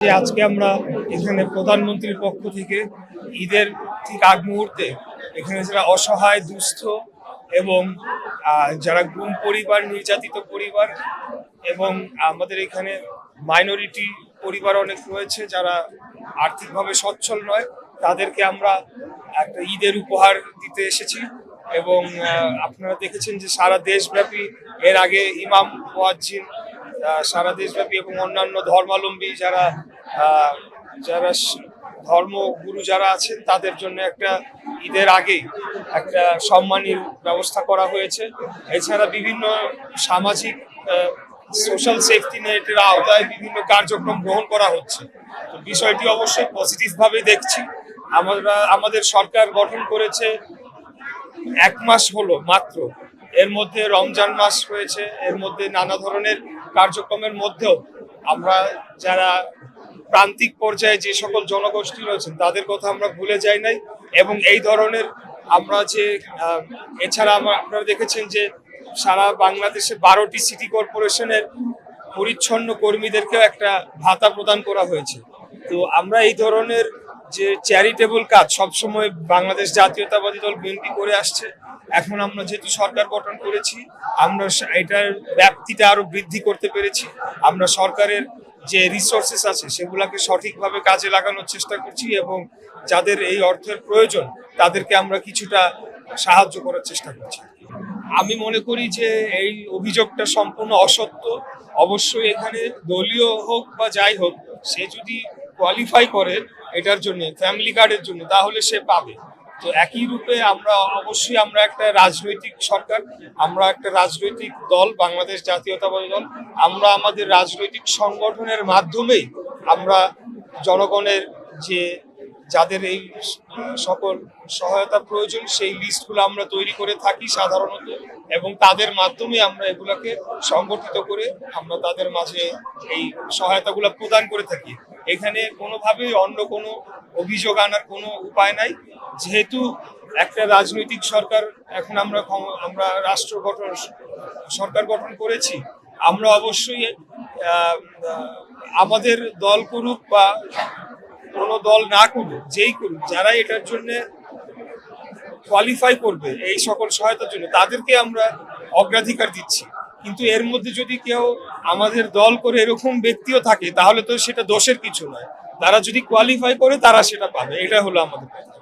যে আজকে আমরা এখানে প্রধানমন্ত্রীর পক্ষ থেকে ঈদের ঠিক আগ মুহূর্তে এখানে যারা অসহায় দুস্থ এবং যারা গুম পরিবার, নির্যাতিত পরিবার এবং আমাদের এখানে মাইনরিটি পরিবার অনেক রয়েছে যারা আর্থিকভাবে সচ্ছল নয়, তাদেরকে আমরা একটা ঈদের উপহার দিতে এসেছি। এবং আপনারা দেখেছেন যে সারা দেশব্যাপী এর আগে ইমাম মুয়াজ্জিন সারা দেশব্যাপী এবং অন্যান্য ধর্মাবলম্বী যারা যারা ধর্মগুরু যারা আছেন তাদের জন্য একটা ঈদের আগেই একটা সম্মানীর ব্যবস্থা করা হয়েছে। এছাড়া বিভিন্ন সামাজিক সোশ্যাল সেফটি নেটের আওতায় বিভিন্ন কার্যক্রম গ্রহণ করা হচ্ছে। তো বিষয়টি অবশ্যই পজিটিভ ভাবে দেখছি। আমাদের সরকার গঠন করেছে 1 মাস হলো মাত্র, এর মধ্যে রমজান মাস রয়েছে, এর মধ্যে নানা ধরনের কার্যক্রমের মধ্যেও আমরা যারা প্রান্তিক পর্যায়ে যে সকল জনগোষ্ঠী রয়েছেন তাদের কথা আমরা ভুলে যাই নাই। এবং এই ধরনের আমরা যে এছাড়া আপনারা দেখেছেন যে সারা বাংলাদেশে 12টি সিটি কর্পোরেশনের পরিচ্ছন্ন কর্মীদেরকেও একটা ভাতা প্রদান করা হয়েছে। তো আমরা এই ধরনের যে চ্যারিটেবল কাজ সবসময় বাংলাদেশ জাতীয়তাবাদী দল বিএনপি করে আসছে। এখন আমরা যেহেতু সরকার গঠন করেছি, আমরা এটার ব্যাপ্তিটা আরো বৃদ্ধি করতে পেরেছি। আমরা সরকারের যে রিসোর্সেস আছে সেগুলাকে সঠিকভাবে কাজে লাগানোর চেষ্টা করছি এবং যাদের এই অর্থের প্রয়োজন তাদেরকে আমরা কিছুটা সাহায্য করার চেষ্টা করছি। আমি মনে করি যে এই অভিযোগটা সম্পূর্ণ অসত্য। অবশ্যই এখানে দলীয় হোক বা যাই হোক, সে যদি কোয়ালিফাই করে এটার জন্য, ফ্যামিলি কার্ডের জন্য, তাহলে সে পাবে। তো একই রূপে আমরা একটা রাজনৈতিক সরকার, আমরা একটা রাজনৈতিক দল, বাংলাদেশ জাতীয়তাবাদী দল। আমরা আমাদের রাজনৈতিক সংগঠনের মাধ্যমেই আমরা জনগণের যে যাদের এই সকল সহায়তা প্রয়োজন সেই লিস্টগুলো আমরা তৈরি করে থাকি সাধারণত, এবং তাদের মাধ্যমে আমরা এগুলাকে সংগঠিত করে আমরা তাদের মাঝে এই সহায়তাগুলো প্রদান করে থাকি। এখানে কোনোভাবেই অন্য কোনো অভিযোগ আনার কোনো উপায় নাই। যেহেতু একটা রাজনৈতিক সরকার, এখন আমরা সরকার গঠন করেছি, আমরা অবশ্যই আমাদের দল করুক বা কোনো দল না করুক, যেই করুক, যারা এটার জন্য কোয়ালিফাই করবে এই সকল সহায়তার জন্য, তাদেরকে আমরা অগ্রাধিকার দিচ্ছি। কিন্তু এর মধ্যে যদি কেউ আমাদের দল করে এরকম ব্যক্তিও থাকে তাহলে তো সেটা দোষের কিছু নয়। তারা যদি কোয়ালিফাই করে তারা সেটা পাবে, এটা হলো আমাদের কথা।